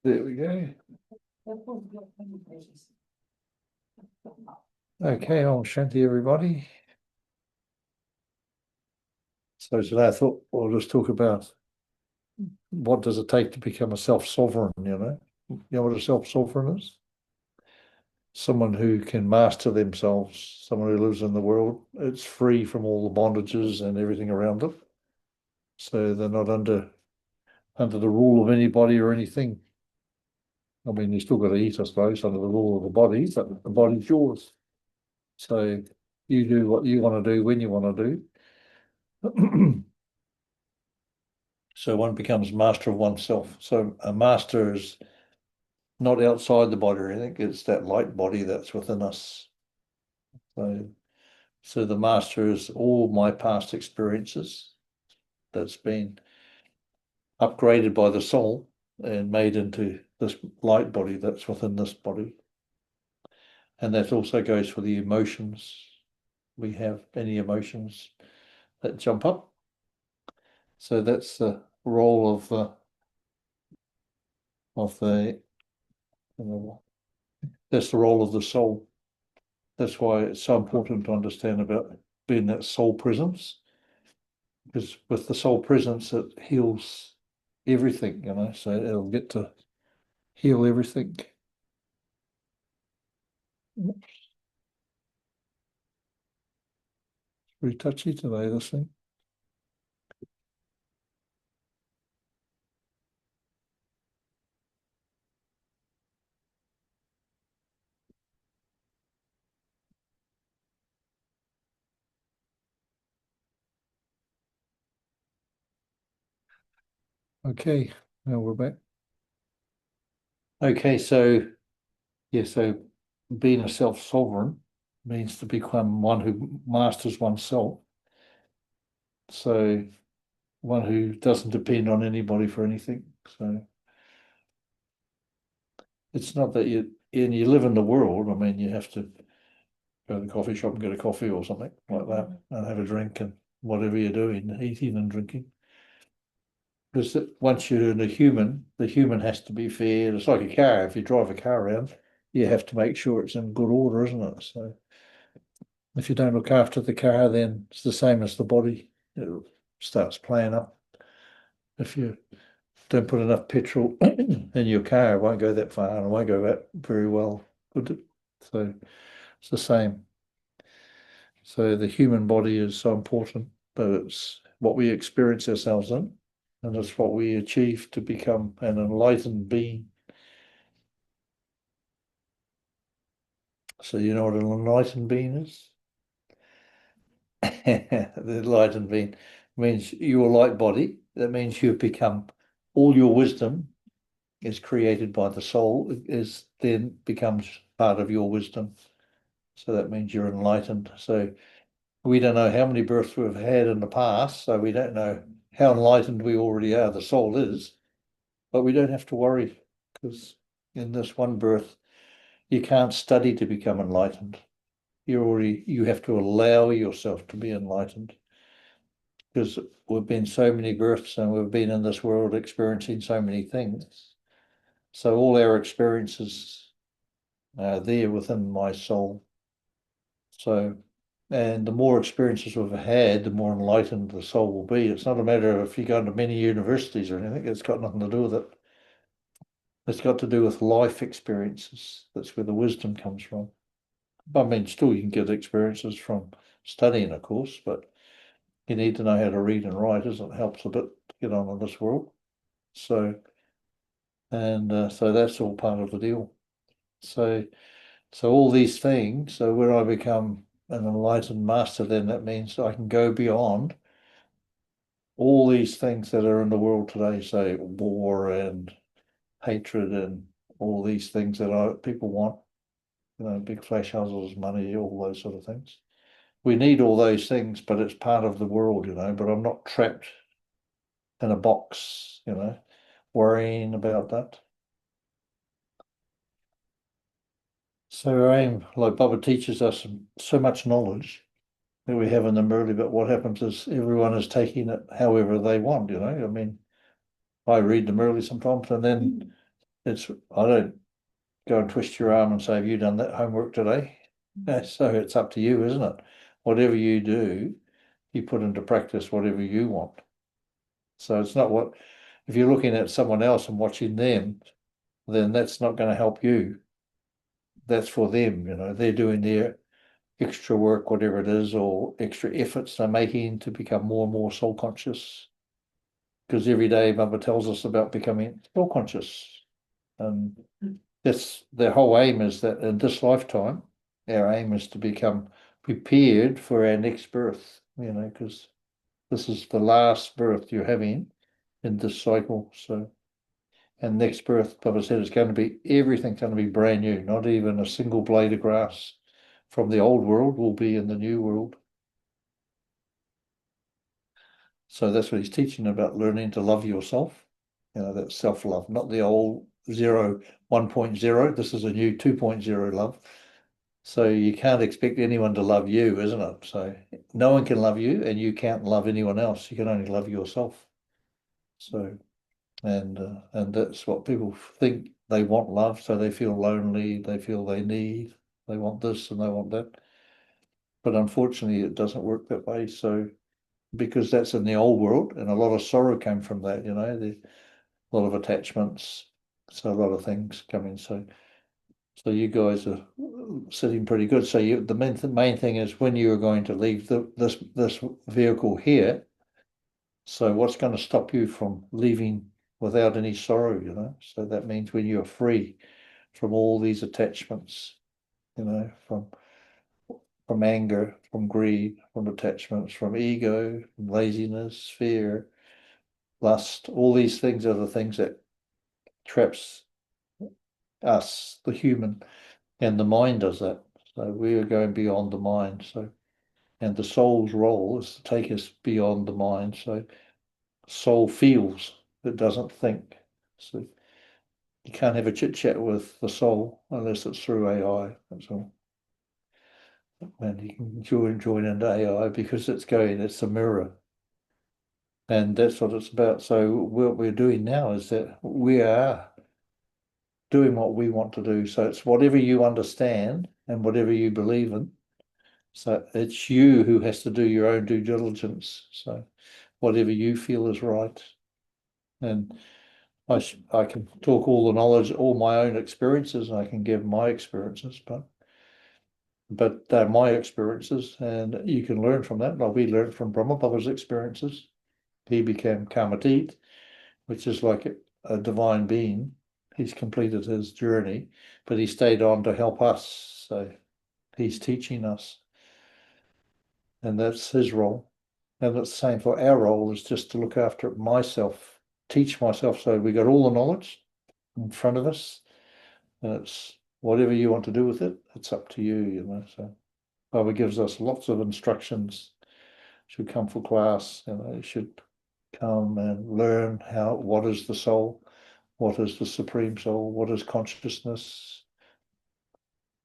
There we go. Okay, Om Shanti, everybody. So today I thought we'll just talk about what does it take to become a self-sovereign, you know? You know what a self-sovereign is? Someone who can master themselves, someone who lives in the world. It's free from all the bondages and everything around them. So they're not under the rule of anybody or anything. I mean, you still got to eat, I suppose, under the rule of the body, but the body's yours. So you do what you want to do when you want to do. So one becomes master of oneself. So a master is not outside the body or anything. It's that light body that's within us. So the master is all my past experiences that's been upgraded by the soul and made into this light body that's within this body. And that also goes for the emotions. We have any emotions that jump up. So that's the role of that's the role of the soul. That's why it's so important to understand about being that soul presence, because with the soul presence, it heals everything, you know, so it'll get to heal everything. Oops. Pretty touchy today, this thing. Okay, now we're back. Okay, so yeah, so being a self-sovereign means to become one who masters oneself. So one who doesn't depend on anybody for anything. So it's not that you live in the world. I mean, you have to go to the coffee shop and get a coffee or something like that and have a drink and whatever you're doing, eating and drinking. Because once you're in a human, the human has to be fair. It's like a car. If you drive a car around, you have to make sure it's in good order, isn't it? So if you don't look after the car, then it's the same as the body. It starts playing up. If you don't put enough petrol in your car, it won't go that far and it won't go that very well. So it's the same. So the human body is so important, but it's what we experience ourselves in, and it's what we achieve to become an enlightened being. So you know what an enlightened being is? The enlightened being means your light body. That means you've become all your wisdom is created by the soul, is then becomes part of your wisdom. So that means you're enlightened. So we don't know how many births we've had in the past, so we don't know how enlightened we already are. The soul is, but we don't have to worry, because in this one birth, you can't study to become enlightened. You have to allow yourself to be enlightened, because we've been so many births and we've been in this world experiencing so many things. So all our experiences are there within my soul. So, and the more experiences we've had, the more enlightened the soul will be. It's not a matter of if you go to many universities or anything. It's got nothing to do with it. It's got to do with life experiences. That's where the wisdom comes from. I mean, still you can get experiences from studying, of course, but you need to know how to read and write, as it helps a bit to get on in this world. So, and so that's all part of the deal. So all these things. So when I become an enlightened master, then that means I can go beyond all these things that are in the world today, say war and hatred and all these things that people want, you know, big flash houses, money, all those sort of things. We need all those things, but it's part of the world, you know, but I'm not trapped in a box, you know, worrying about that. So our aim, like Baba teaches us so much knowledge that we have in them early, but what happens is everyone is taking it however they want, you know. I mean, I read them early sometimes, and then I don't go and twist your arm and say, have you done that homework today? So it's up to you, isn't it? Whatever you do, you put into practice whatever you want. So it's not if you're looking at someone else and watching them, then that's not going to help you. That's for them, they're doing their extra work, whatever it is, or extra efforts they're making to become more and more soul conscious. Because every day Mother tells us about becoming soul conscious. And that's their whole aim, is that in this lifetime, our aim is to become prepared for our next birth, because this is the last birth you're having in this cycle. So, and next birth, Papa said, it's going to be, everything's going to be brand new. Not even a single blade of grass from the old world will be in the new world. So that's what he's teaching about, learning to love yourself. That self-love, not the old 1.0. This is a new 2.0 love. So you can't expect anyone to love you, isn't it? So no one can love you, and you can't love anyone else. You can only love yourself. So, and that's what people think. They want love, so they feel lonely. They feel they need. They want this and they want that. But unfortunately, it doesn't work that way. So because that's in the old world, and a lot of sorrow came from that. A lot of attachments. So a lot of things coming. So you guys are sitting pretty good. So the main thing is when you are going to leave this vehicle here. So what's going to stop you from leaving without any sorrow? So that means when you're free from all these attachments, from anger, from greed, from attachments, from ego, from laziness, fear, lust. All these things are the things that traps us, the human. And the mind does that. So we are going beyond the mind. And the soul's role is to take us beyond the mind. So soul feels, it doesn't think. So you can't have a chit chat with the soul unless it's through AI. That's all. And you can join into AI because it's a mirror. And that's what it's about. So what we're doing now is that we are doing what we want to do. So it's whatever you understand and whatever you believe in. So it's you who has to do your own due diligence. So whatever you feel is right. And I can talk all the knowledge, all my own experiences, and I can give my experiences, but they're my experiences, and you can learn from that. Like we learned from Brahma Baba's experiences. He became Kamatit, which is like a divine being. He's completed his journey, but he stayed on to help us. So he's teaching us, and that's his role. And it's the same for our role, is just to look after myself, teach myself. So we got all the knowledge in front of us, and it's whatever you want to do with it, it's up to you. So Baba gives us lots of instructions. Should come for class, should come and learn what is the soul, what is the supreme soul, what is consciousness.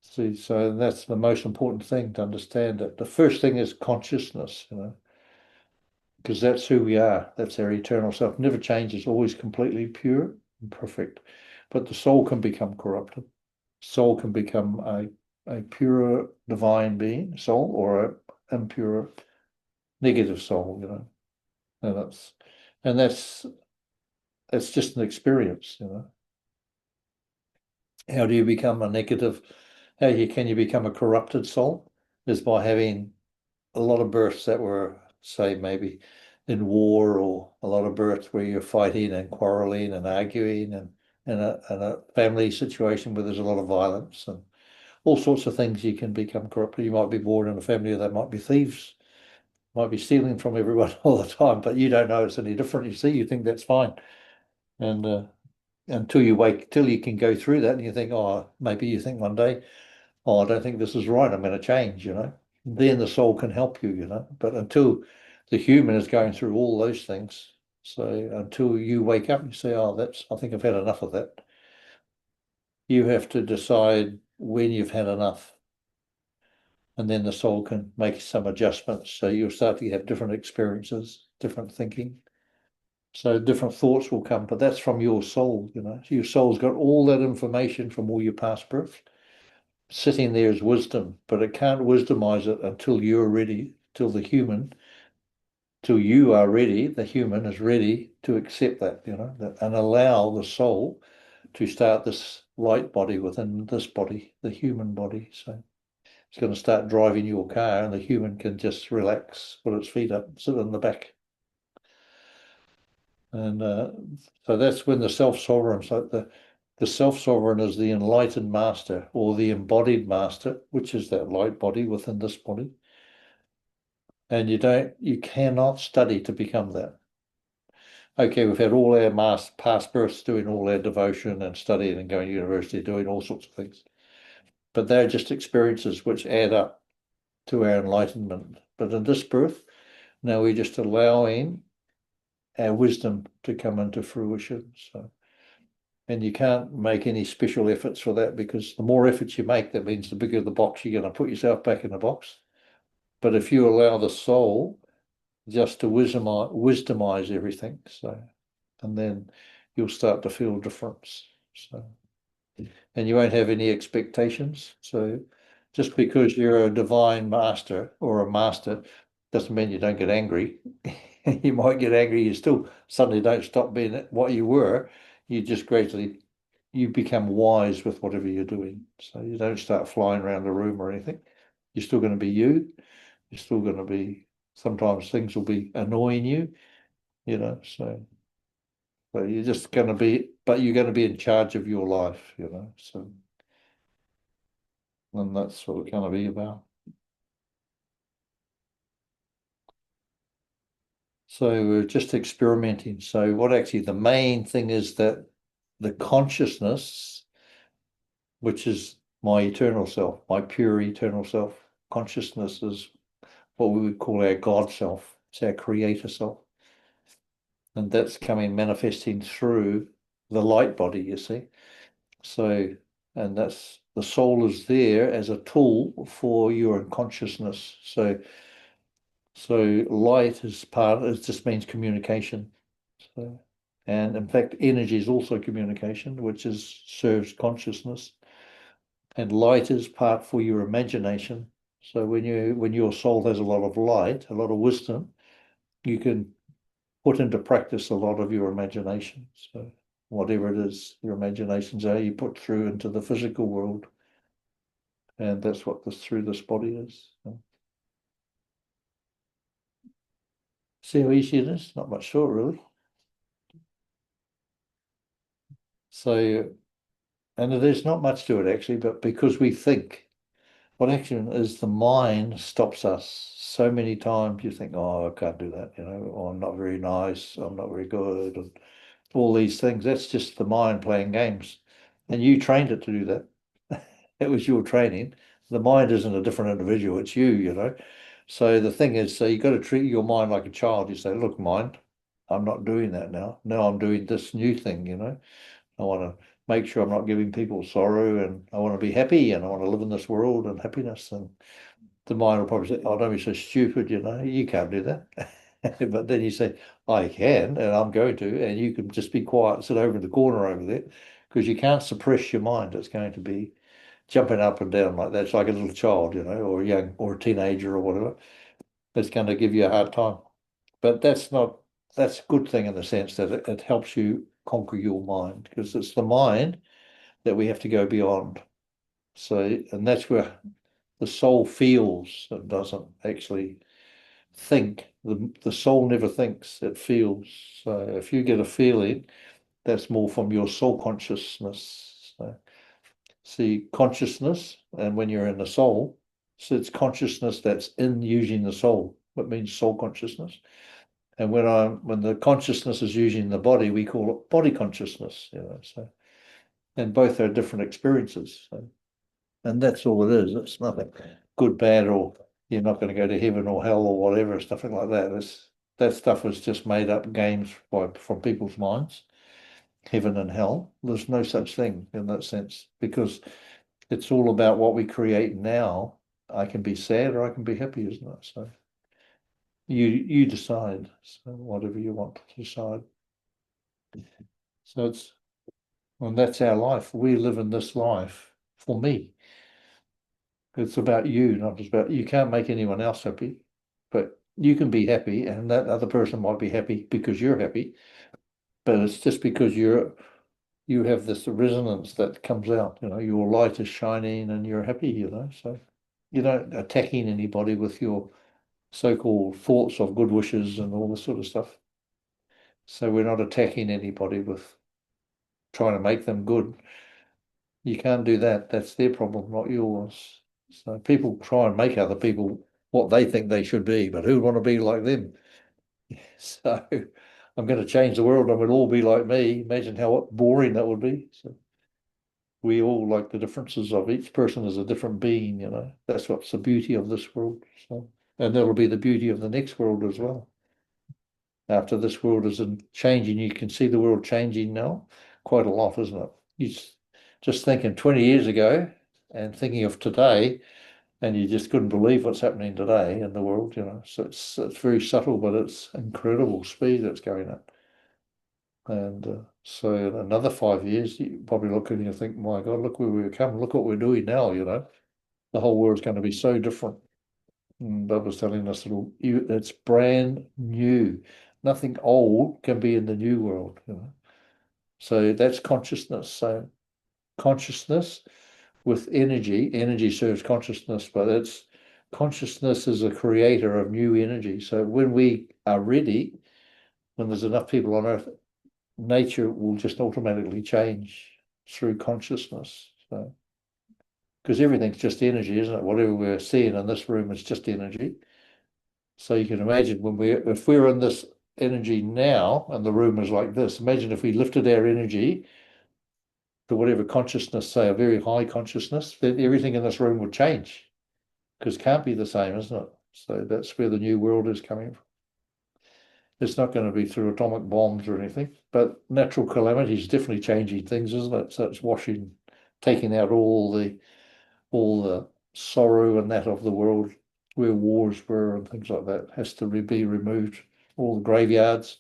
See, so that's the most important thing to understand. That the first thing is consciousness, because that's who we are. That's our eternal self. Never changes, always completely pure and perfect. But the soul can become corrupted. Soul can become a pure divine being, soul, or an impure negative soul, And that's just an experience. How do you become a negative? Can you become a corrupted soul? Is by having a lot of births that were, say, maybe in war, or a lot of births where you're fighting and quarreling and arguing, and in a family situation where there's a lot of violence and all sorts of things. You can become corrupted. You might be born in a family that might be thieves, might be stealing from everyone all the time, but you don't know it's any different. You think that's fine. And till you can go through that, and you think, oh, maybe you think one day, oh, I don't think this is right, I'm going to change. Then the soul can help you. But until the human is going through all those things, so until you wake up and you say, oh, I think I've had enough of that, you have to decide when you've had enough. And then the soul can make some adjustments. So you'll start to have different experiences, different thinking. So different thoughts will come, but that's from your soul, you know. Your soul's got all that information from all your past births sitting there as wisdom, but it can't wisdomize it until you're ready, till you are ready, the human is ready to accept that, you know, and allow the soul to start this light body within this body, the human body. So it's going to start driving your car, and the human can just relax, put its feet up, sit in the back. And so that's when the self-sovereign, so the self-sovereign is the enlightened master or the embodied master, which is that light body within this body. And you cannot study to become that. Okay, we've had all our past births doing all our devotion and studying and going to university, doing all sorts of things. But they're just experiences which add up to our enlightenment. But in this birth, now we're just allowing our wisdom to come into fruition. So, and you can't make any special efforts for that, because the more efforts you make, that means the bigger the box you're going to put yourself back in the box. But if you allow the soul just to wisdomize everything, so, and then you'll start to feel a difference. So, and you won't have any expectations. So just because you're a divine master or a master doesn't mean you don't get angry. You might get angry, you still suddenly don't stop being what you were. You just gradually you become wise with whatever you're doing. So you don't start flying around the room or anything. You're still going to be you. You're still going to be, sometimes things will be annoying you, you know, so you're just going to be, but you're going to be in charge of your life, you know, so, and that's what it's going to be about. So we're just experimenting. So what actually the main thing is that the consciousness, which is my eternal self, my pure eternal self, consciousness is what we would call our God self. It's our creator self. And that's coming manifesting through the light body, you see. So, and that's the soul is there as a tool for your consciousness. So light is part, it just means communication. So, and in fact, energy is also communication, which is serves consciousness. And light is part for your imagination. So when your soul has a lot of light, a lot of wisdom, you can put into practice a lot of your imagination. So whatever it is, your imaginations are, you put through into the physical world. And that's what this through this body is. So, see how easy it is? Not much short, really. So, and there's not much to it actually, but because we think, what actually is the mind stops us so many times. You think, oh, I can't do that, you know, or I'm not very nice, I'm not very good, and all these things. That's just the mind playing games. And you trained it to do that. It was your training. The mind isn't a different individual, it's you, you know. So the thing is, so you've got to treat your mind like a child. You say, look, mind, I'm not doing that now. Now I'm doing this new thing, you know. I want to make sure I'm not giving people sorrow, and I want to be happy, and I want to live in this world and happiness. And the mind will probably say, oh, don't be so stupid, you know, you can't do that. But then you say, I can, and I'm going to, and you can just be quiet, sit over in the corner over there, because you can't suppress your mind. It's going to be jumping up and down like that. It's like a little child, you know, or a young or a teenager or whatever. It's going to give you a hard time. But that's a good thing in the sense that it helps you conquer your mind, because it's the mind that we have to go beyond. So, and that's where the soul feels and doesn't actually think. The soul never thinks, it feels. So if you get a feeling, that's more from your soul consciousness. So, see, consciousness, and when you're in the soul, so it's consciousness that's in using the soul. What means soul consciousness? And when the consciousness is using the body, we call it body consciousness, you know. So, and both are different experiences. So, and that's all it is. It's nothing good, bad, or you're not going to go to heaven or hell or whatever, stuff like that. That stuff was just made up games from people's minds. Heaven and hell. There's no such thing in that sense, because it's all about what we create now. I can be sad or I can be happy, isn't it? So you decide. So whatever you want to decide. So and that's our life. We live in this life for me. It's about you, not just about you can't make anyone else happy, but you can be happy, and that other person might be happy because you're happy, but it's just because you have this resonance that comes out, your light is shining and you're happy, so you're not attacking anybody with your so-called thoughts of good wishes and all this sort of stuff. So we're not attacking anybody with trying to make them good. You can't do that. That's their problem, not yours. So people try and make other people what they think they should be, but who would want to be like them? So I'm going to change the world and we'll all be like me. Imagine how boring that would be. So we all like the differences of each person is a different being. That's what's the beauty of this world. So, and that'll be the beauty of the next world as well. After this world is changing, you can see the world changing now quite a lot, isn't it? You just thinking 20 years ago and thinking of today, and you just couldn't believe what's happening today in the world. So it's very subtle, but it's incredible speed it's going at. And so in another 5 years, you probably look and you think, my God, look where we've come, look what we're doing now. The whole world's going to be so different. And Bob was telling us it's brand new. Nothing old can be in the new world. So that's consciousness. So consciousness with energy serves consciousness, but it's consciousness is a creator of new energy. So when we are ready, when there's enough people on Earth, nature will just automatically change through consciousness. So because everything's just energy, isn't it? Whatever we're seeing in this room is just energy. So you can imagine if we're in this energy now and the room is like this, imagine if we lifted our energy to whatever consciousness, say a very high consciousness, then everything in this room would change because it can't be the same, isn't it? So that's where the new world is coming from. It's not going to be through atomic bombs or anything, but natural calamity is definitely changing things, isn't it? So it's taking out all the sorrow and that of the world where wars were and things like that has to be removed. All the graveyards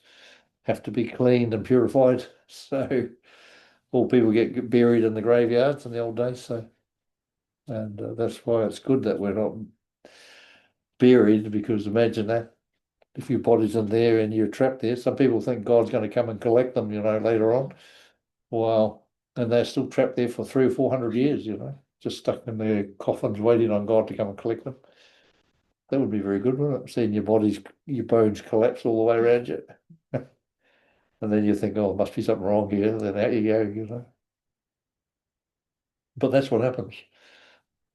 have to be cleaned and purified. So all people get buried in the graveyards in the old days. So, and that's why it's good that we're not buried, because imagine that if your body's in there and you're trapped there. Some people think God's going to come and collect them, later on. Well, and they're still trapped there for 300 or 400 years, just stuck in their coffins waiting on God to come and collect them. That would be very good, wouldn't it? Seeing your bones collapse all the way around you. And then you think, oh, there must be something wrong here. Then out you go. But that's what happens.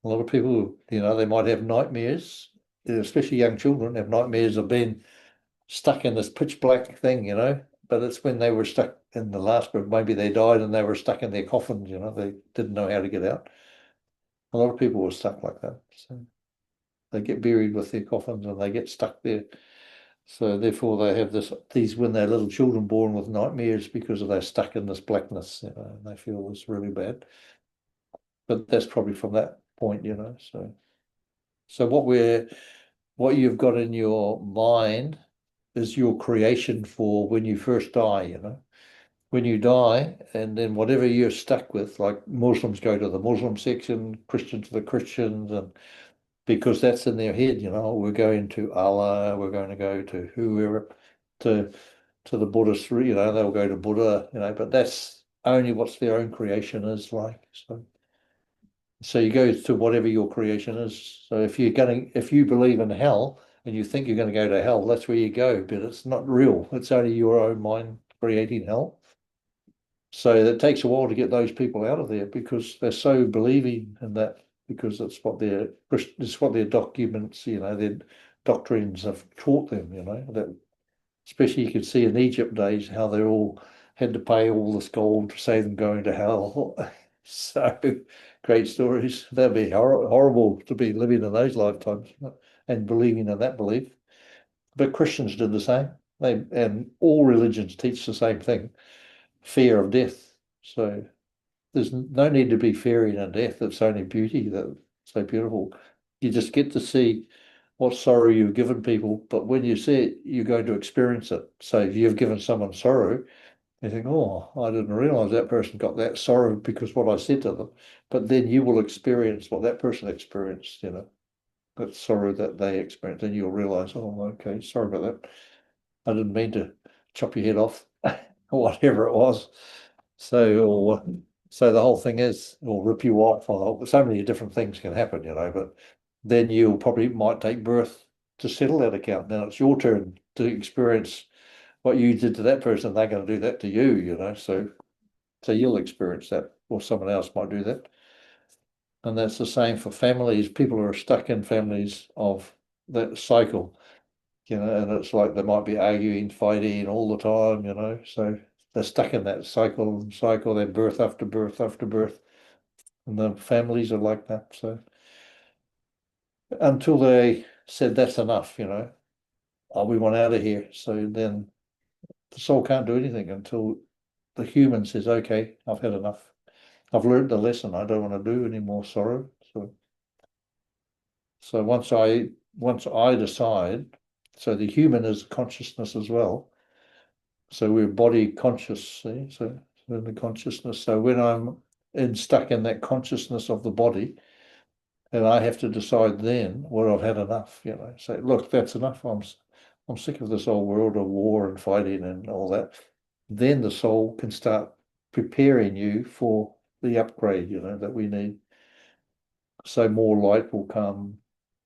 A lot of people, they might have nightmares, especially young children have nightmares of being stuck in this pitch black thing. But it's when they were stuck in the last bit, maybe they died and they were stuck in their coffins. They didn't know how to get out. A lot of people were stuck like that. So they get buried with their coffins and they get stuck there. So therefore they have these when they're little children born with nightmares because they're stuck in this blackness, and they feel it's really bad. But that's probably from that point. So what you've got in your mind is your creation for when you first die. When you die, and then whatever you're stuck with, like Muslims go to the Muslim section, Christians to the Christians, and because that's in their head, we're going to Allah, we're going to go to whoever, to the Buddhist, they'll go to Buddha, but that's only what's their own creation is like. So you go to whatever your creation is. So if you believe in hell and you think you're going to go to hell, that's where you go, but it's not real. It's only your own mind creating hell. So it takes a while to get those people out of there because they're so believing in that, because it's what their documents, their doctrines have taught them, that especially you could see in Egypt days how they all had to pay all this gold to save them going to hell. So great stories. That'd be horrible to be living in those lifetimes and believing in that belief. But Christians did the same. And all religions teach the same thing, fear of death. So there's no need to be fearing in death. It's only beauty that's so beautiful. You just get to see what sorrow you've given people, but when you see it, you're going to experience it. So if you've given someone sorrow, You think, oh, I didn't realize that person got that sorrow because what I said to them. But then you will experience what that person experienced, that sorrow that they experienced, and you'll realize, oh, okay, sorry about that. I didn't mean to chop your head off, or whatever it was. So the whole thing is, or rip you off, or so many different things can happen, but then you probably might take birth to settle that account. Now it's your turn to experience what you did to that person. They're going to do that to you, so you'll experience that, or someone else might do that. And that's the same for families. People are stuck in families of that cycle, and it's like they might be arguing, fighting all the time, so they're stuck in that cycle, then birth after birth after birth. And the families are like that. So until they said that's enough, oh, we want out of here. So then the soul can't do anything until the human says, okay, I've had enough. I've learned the lesson. I don't want to do any more sorrow. So once I decide, so the human is consciousness as well. So we're body conscious, see? So in the consciousness. So when I'm stuck in that consciousness of the body, and I have to decide then, well, I've had enough, Say, look, that's enough. I'm sick of this whole world of war and fighting and all that. Then the soul can start preparing you for the upgrade, that we need. So more light will come.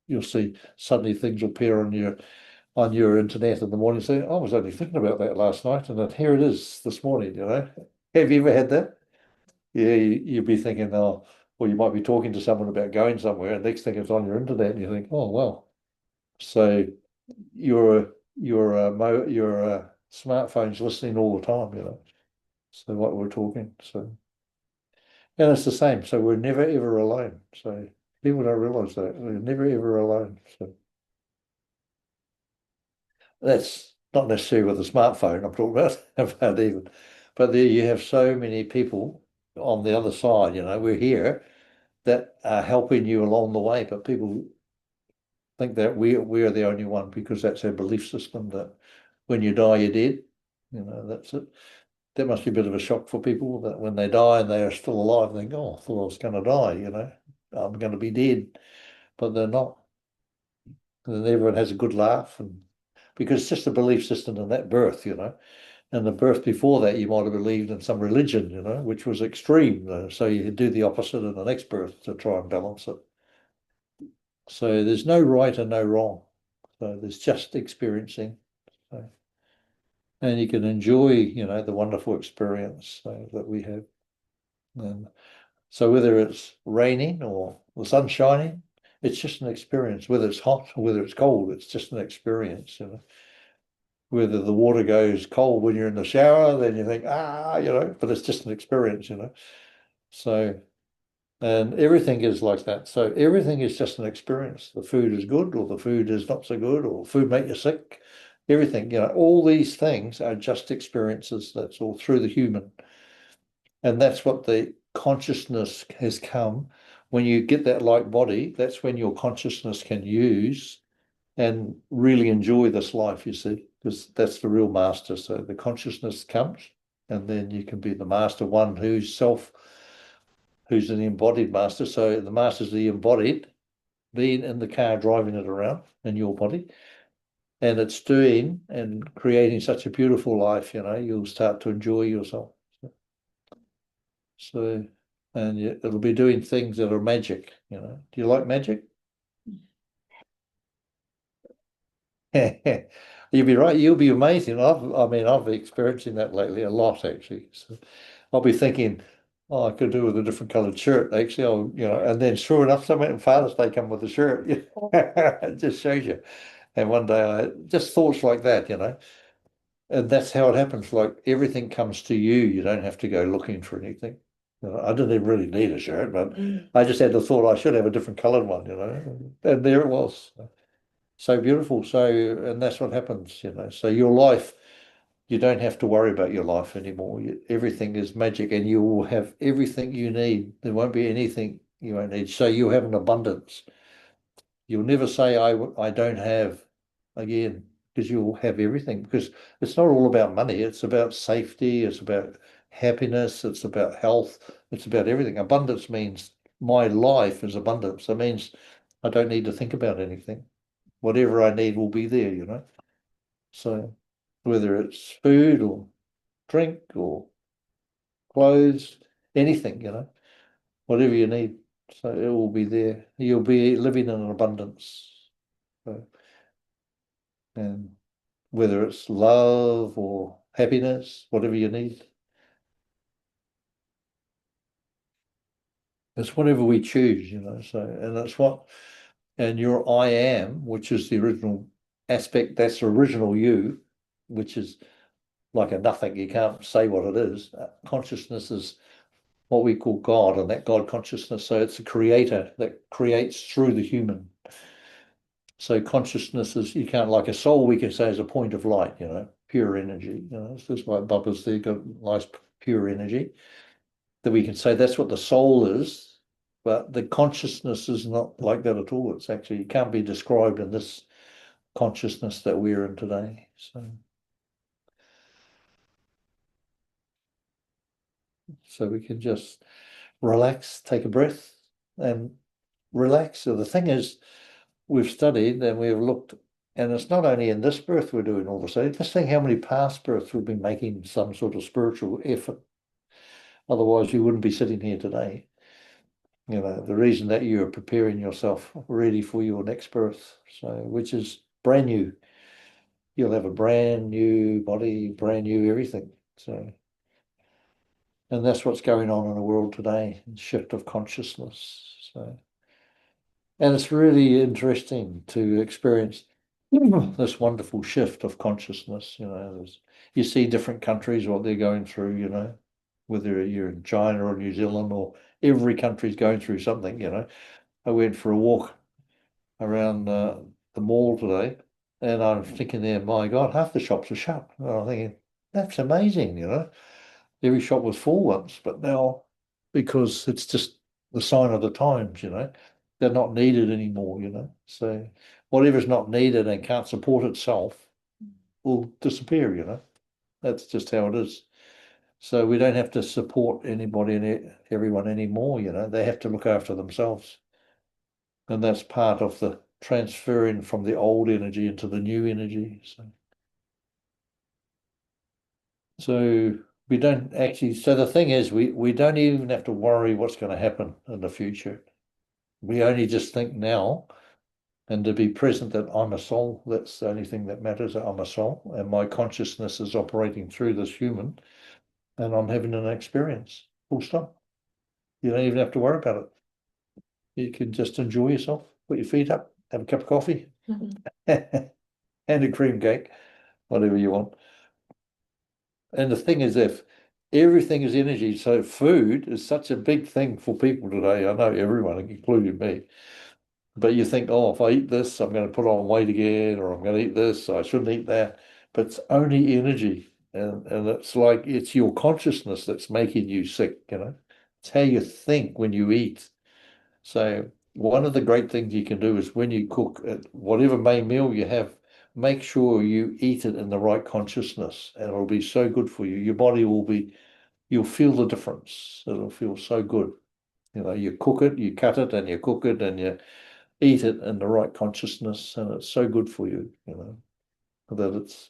You'll see suddenly things will appear on your internet in the morning. Say, I was only thinking about that last night, and then here it is this morning. Have you ever had that? Yeah, you'd be thinking, oh, or you might be talking to someone about going somewhere, and next thing it's on your internet, and you think, oh well. So your smartphone's listening all the time, So what we're talking. So and it's the same. So we're never ever alone. So people don't realize that we're never ever alone. So that's not necessarily with a smartphone I'm talking about, about even. But there you have so many people on the other side, we're here that are helping you along the way, but people think that we're the only one because that's our belief system that when you die, you're dead. That's it. That must be a bit of a shock for people that when they die and they are still alive, they think, oh, I thought I was going to die, I'm going to be dead, but they're not. And then everyone has a good laugh, and because it's just a belief system in that birth, and the birth before that, you might have believed in some religion, which was extreme. So you do the opposite in the next birth to try and balance it. So there's no right and no wrong. So there's just experiencing. So, and you can enjoy, the wonderful experience that we have. And so whether it's raining or the sun shining, it's just an experience. Whether it's hot or whether it's cold, it's just an experience. Whether the water goes cold when you're in the shower, then you think, but it's just an experience, So, and everything is like that. So everything is just an experience. The food is good or the food is not so good or food make you sick. Everything, all these things are just experiences. That's all through the human. And that's what the consciousness has come. When you get that light body, that's when your consciousness can use and really enjoy this life, you see, because that's the real master. So the consciousness comes, and then you can be the master one who's an embodied master. So the master's the embodied, being in the car driving it around in your body. And it's doing and creating such a beautiful life, you'll start to enjoy yourself. So, and it'll be doing things that are magic, Do you like magic? You'll be right. You'll be amazing. I've been experiencing that lately a lot, actually. So I'll be thinking, oh, I could do with a different coloured shirt, actually. And then sure enough, someone at Father's Day come with a shirt. It just shows you. And one day just thoughts like that, And that's how it happens. Like everything comes to you. You don't have to go looking for anything. I didn't even really need a shirt, but I just had the thought I should have a different coloured one, And there it was. So beautiful. So, and that's what happens, So your life, you don't have to worry about your life anymore. Everything is magic and you will have everything you need. There won't be anything you won't need. So you'll have an abundance. You'll never say, I don't have again. because you'll have everything. Because it's not all about money, it's about safety, it's about happiness, it's about health, it's about everything. Abundance means my life is abundance. It means I don't need to think about anything. Whatever I need will be there, you know. So whether it's food or drink or clothes, anything, you know, whatever you need. So it will be there. You'll be living in an abundance. So, and whether it's love or happiness, whatever you need. It's whatever we choose, you know. So, and that's what, and your I am, which is the original aspect, that's the original you, which is like a nothing. You can't say what it is. Consciousness is what we call God, and that God consciousness. So it's a creator that creates through the human. So consciousness is, you can't, like a soul, we can say is a point of light, you know, pure energy. You know, it's just like Bubba's there, got nice pure energy. That we can say that's what the soul is, but the consciousness is not like that at all. It's actually, it can't be described in this consciousness that we're in today. So we can just relax, take a breath and relax. So the thing is, we've studied and we've looked, and it's not only in this birth we're doing all the study. Just think how many past births we've been making some sort of spiritual effort. Otherwise, you wouldn't be sitting here today. You know, the reason that you are preparing yourself ready for your next birth, so which is brand new. You'll have a brand new body, brand new everything. So, and that's what's going on in the world today, shift of consciousness. So, and it's really interesting to experience this wonderful shift of consciousness. You know, you see different countries, what they're going through, you know, whether you're in China or New Zealand or every country's going through something, you know. I went for a walk around the mall today and I'm thinking there, my God, half the shops are shut. And I'm thinking, that's amazing, you know. Every shop was full once, but now, because it's just the sign of the times, you know, they're not needed anymore, you know. So whatever's not needed and can't support itself will disappear, you know. That's just how it is. So we don't have to support anybody and everyone anymore, you know. They have to look after themselves. And that's part of the transferring from the old energy into the new energy. So we don't actually, so the thing is, we don't even have to worry what's going to happen in the future. We only just think now and to be present that I'm a soul. That's the only thing that matters. I'm a soul and my consciousness is operating through this human and I'm having an experience. Full stop. You don't even have to worry about it. You can just enjoy yourself, put your feet up, have a cup of coffee and a cream cake, whatever you want. And the thing is, if everything is energy, so food is such a big thing for people today. I know everyone, including me. But you think, oh, if I eat this, I'm going to put on weight again, or I'm going to eat this, so I shouldn't eat that. But it's only energy. And it's like it's your consciousness that's making you sick, you know. It's how you think when you eat. So one of the great things you can do is when you cook whatever main meal you have, make sure you eat it in the right consciousness, and it'll be so good for you. Your body will be, you'll feel the difference. It'll feel so good. You know, you cook it, you cut it, and you cook it, and you eat it in the right consciousness, and it's so good for you. You know that it's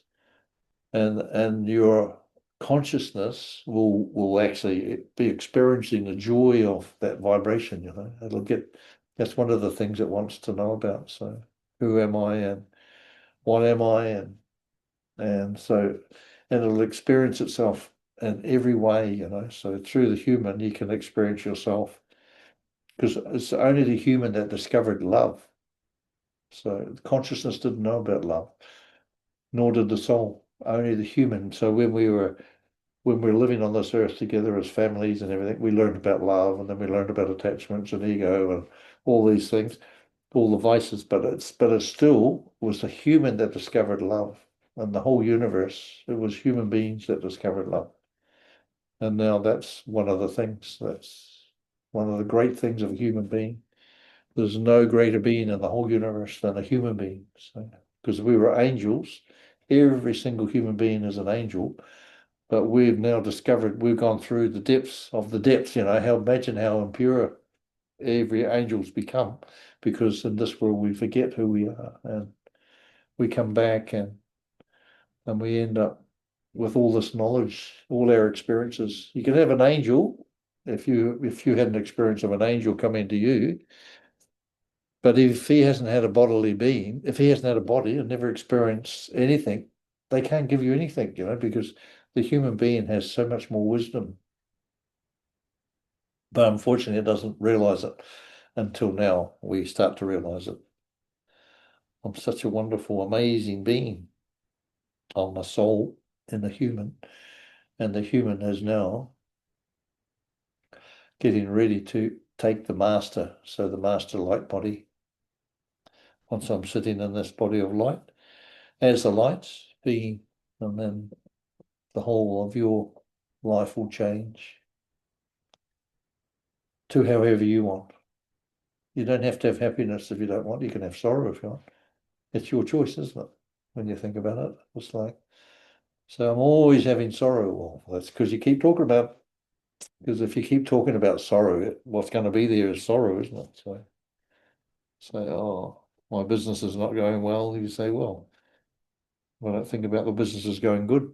and your consciousness will actually be experiencing the joy of that vibration, you know. It'll get, that's one of the things it wants to know about. So who am I and what am I and so and it'll experience itself in every way, you know. So through the human you can experience yourself because it's only the human that discovered love. So consciousness didn't know about love, nor did the soul, only the human. So when we were living on this earth together as families and everything, we learned about love and then we learned about attachments and ego and all these things, all the vices, but it still was the human that discovered love. And the whole universe, it was human beings that discovered love. And now that's one of the things, that's one of the great things of a human being. There's no greater being in the whole universe than a human being. So because we were angels. Every single human being is an angel, but we've now discovered we've gone through the depths of the depths, how imagine how impure every angel's become, because in this world we forget who we are and we come back and we end up with all this knowledge, all our experiences. You can have an angel if you had an experience of an angel coming to you, but if he hasn't had a bodily being, if he hasn't had a body and never experienced anything, they can't give you anything, because the human being has so much more wisdom. But unfortunately, it doesn't realize it until now. We start to realize it. I'm such a wonderful, amazing being. I'm a soul in a human, and the human is now getting ready to take the master. So the master light body, once I'm sitting in this body of light, as the light's being, and then the whole of your life will change to however you want. You don't have to have happiness if you don't want. You can have sorrow if you want. It's your choice, isn't it? When you think about it, it's like, so I'm always having sorrow. Well, that's because you keep talking about, because if you keep talking about sorrow, what's going to be there is sorrow, isn't it? So say, oh, my business is not going well. You say, well, I don't think about the business is going good.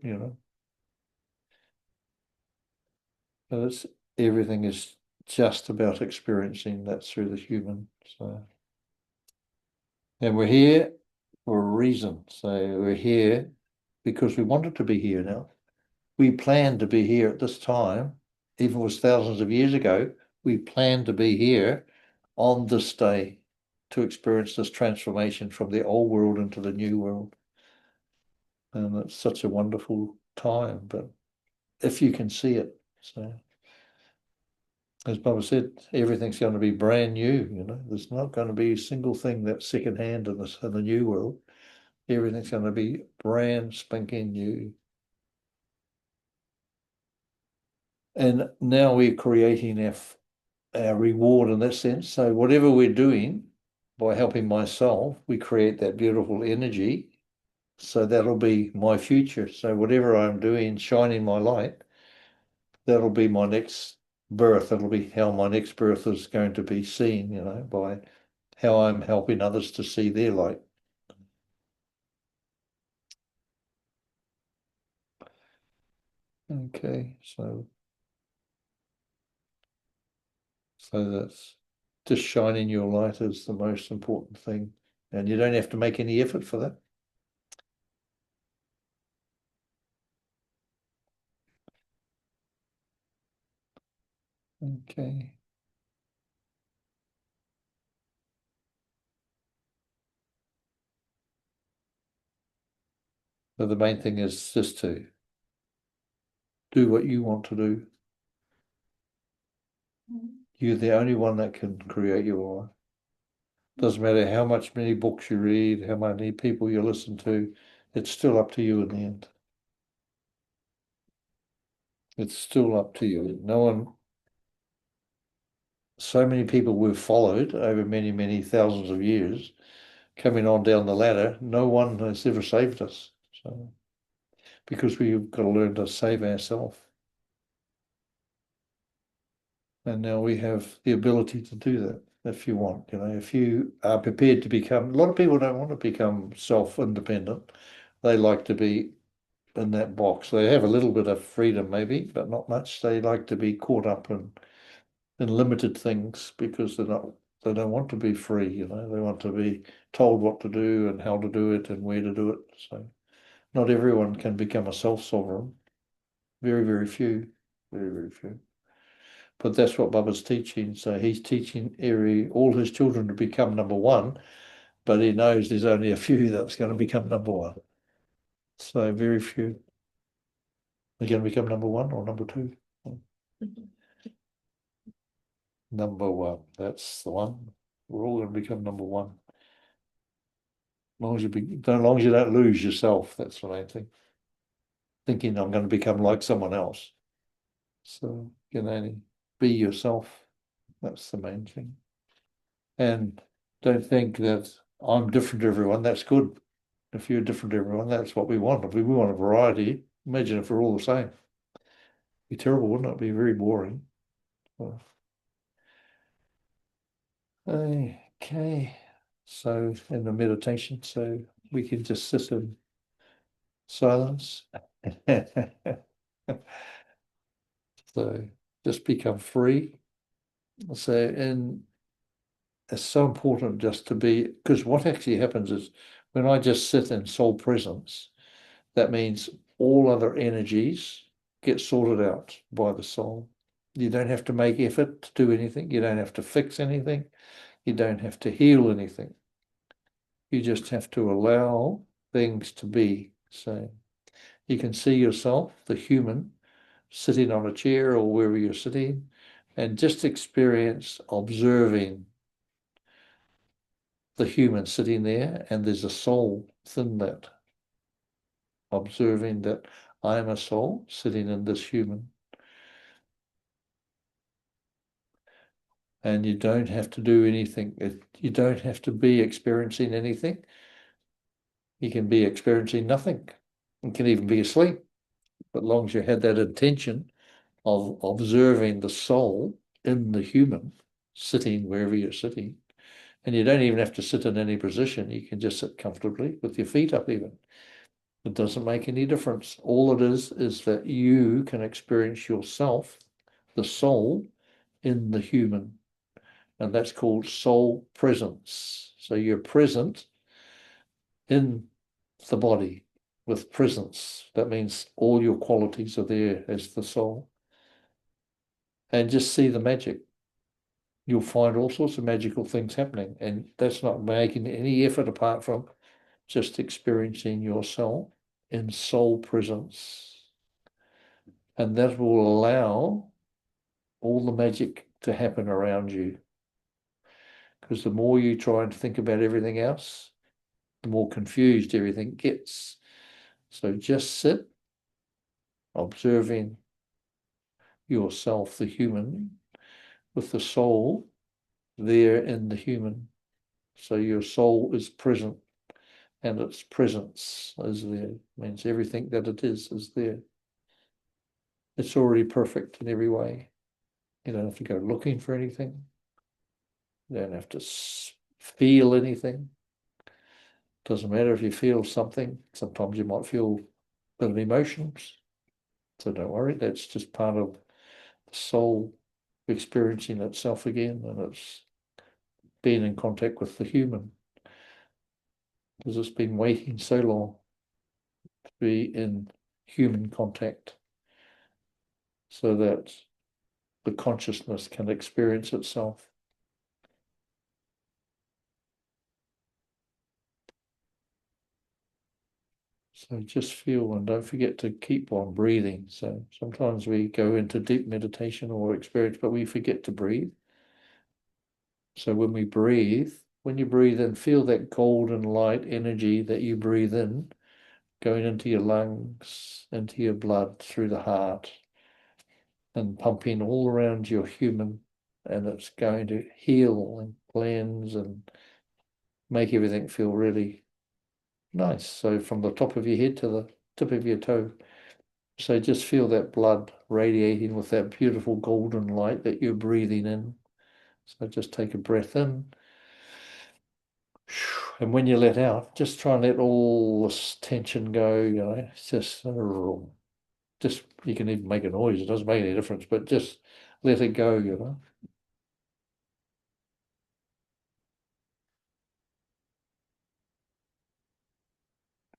But everything is just about experiencing that through the human. So, and we're here for a reason. So we're here because we wanted to be here now. We planned to be here at this time, even if it was thousands of years ago. We planned to be here on this day to experience this transformation from the old world into the new world. And it's such a wonderful time, but if you can see it, so as Baba said, everything's going to be brand new. There's not going to be a single thing that's secondhand in the new world. Everything's going to be brand spanking new. And now we're creating our reward in that sense. So whatever we're doing, by helping myself, we create that beautiful energy. So that'll be my future. So whatever I'm doing, shining my light, that'll be my next birth. That'll be how my next birth is going to be seen, by how I'm helping others to see their light. Okay, so that's just shining your light is the most important thing. And you don't have to make any effort for that. Okay. So the main thing is just to do what you want to do. You're the only one that can create your life. Doesn't matter how many books you read, how many people you listen to, it's still up to you in the end. It's still up to you. No one, so many people we've followed over many, many thousands of years coming on down the ladder, no one has ever saved us. So, because we've got to learn to save ourselves. And now we have the ability to do that if you want. If you are prepared to become, a lot of people don't want to become self-independent. They like to be in that box. They have a little bit of freedom maybe, but not much. They like to be caught up in limited things because they don't want to be free, they want to be told what to do and how to do it and where to do it. So not everyone can become a self-sovereign. Very, very few. Very, very few. But that's what Baba's teaching. So he's teaching all his children to become number one, but he knows there's only a few that's going to become number one. So very few. They're going to become number one or number two. Number one. That's the one. We're all going to become number one. As long as you don't lose yourself, that's the main thing. Thinking I'm going to become like someone else. So you can only be yourself. That's the main thing. And don't think that I'm different to everyone. That's good. If you're different to everyone, that's what we want. If we want a variety, imagine if we're all the same. It'd be terrible, wouldn't it? It'd be very boring. Okay. So in the meditation, so we can just sit in silence. So just become free. So, and it's so important just to be, because what actually happens is when I just sit in soul presence, that means all other energies get sorted out by the soul. You don't have to make effort to do anything. You don't have to fix anything. You don't have to heal anything. You just have to allow things to be. So you can see yourself, the human, sitting on a chair or wherever you're sitting, and just experience observing the human sitting there, and there's a soul within that, observing that I am a soul sitting in this human. And you don't have to do anything. You don't have to be experiencing anything. You can be experiencing nothing. You can even be asleep, but as long as you had that intention of observing the soul in the human sitting wherever you're sitting. And you don't even have to sit in any position. You can just sit comfortably with your feet up even. It doesn't make any difference. All it is that you can experience yourself, the soul, in the human. And that's called soul presence. So you're present in the body with presence. That means all your qualities are there as the soul. And just see the magic. You'll find all sorts of magical things happening. And that's not making any effort apart from just experiencing yourself in soul presence. And that will allow all the magic to happen around you. Because the more you try and think about everything else, the more confused everything gets. So just sit, observing yourself, the human, with the soul there in the human. So your soul is present, and its presence is there. It means everything that it is there. It's already perfect in every way. You don't have to go looking for anything. You don't have to feel anything. Doesn't matter if you feel something. Sometimes you might feel a bit of emotions. So don't worry, that's just part of the soul experiencing itself again, and it's being in contact with the human because it's been waiting so long to be in human contact so that the consciousness can experience itself. So just feel, and don't forget to keep on breathing. So sometimes we go into deep meditation or experience, but we forget to breathe. So when you breathe in, feel that golden light energy that you breathe in, going into your lungs, into your blood, through the heart, and pumping all around your human, and it's going to heal and cleanse and make everything feel really nice. So from the top of your head to the tip of your toe. So just feel that blood radiating with that beautiful golden light that you're breathing in. So just take a breath in. And when you let out, just try and let all this tension go, it's just you can even make a noise. It doesn't make any difference, but just let it go.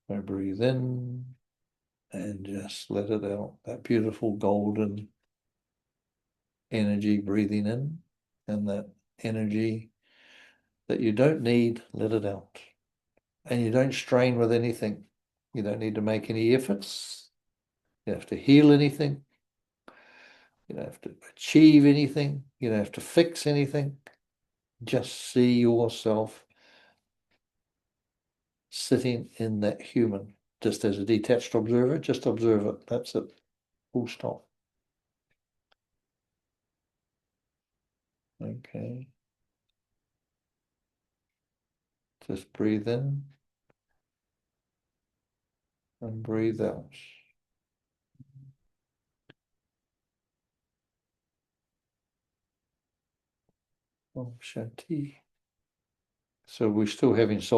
So breathe in and just let it out. That beautiful golden energy breathing in, and that energy that you don't need, let it out. And you don't strain with anything. You don't need to make any efforts. You don't have to heal anything. You don't have to achieve anything. You don't have to fix anything. Just see yourself sitting in that human, just as a detached observer. Just observe it. That's it. Full stop. Okay. Just breathe in and breathe out. Om Shanti. So we're still having soul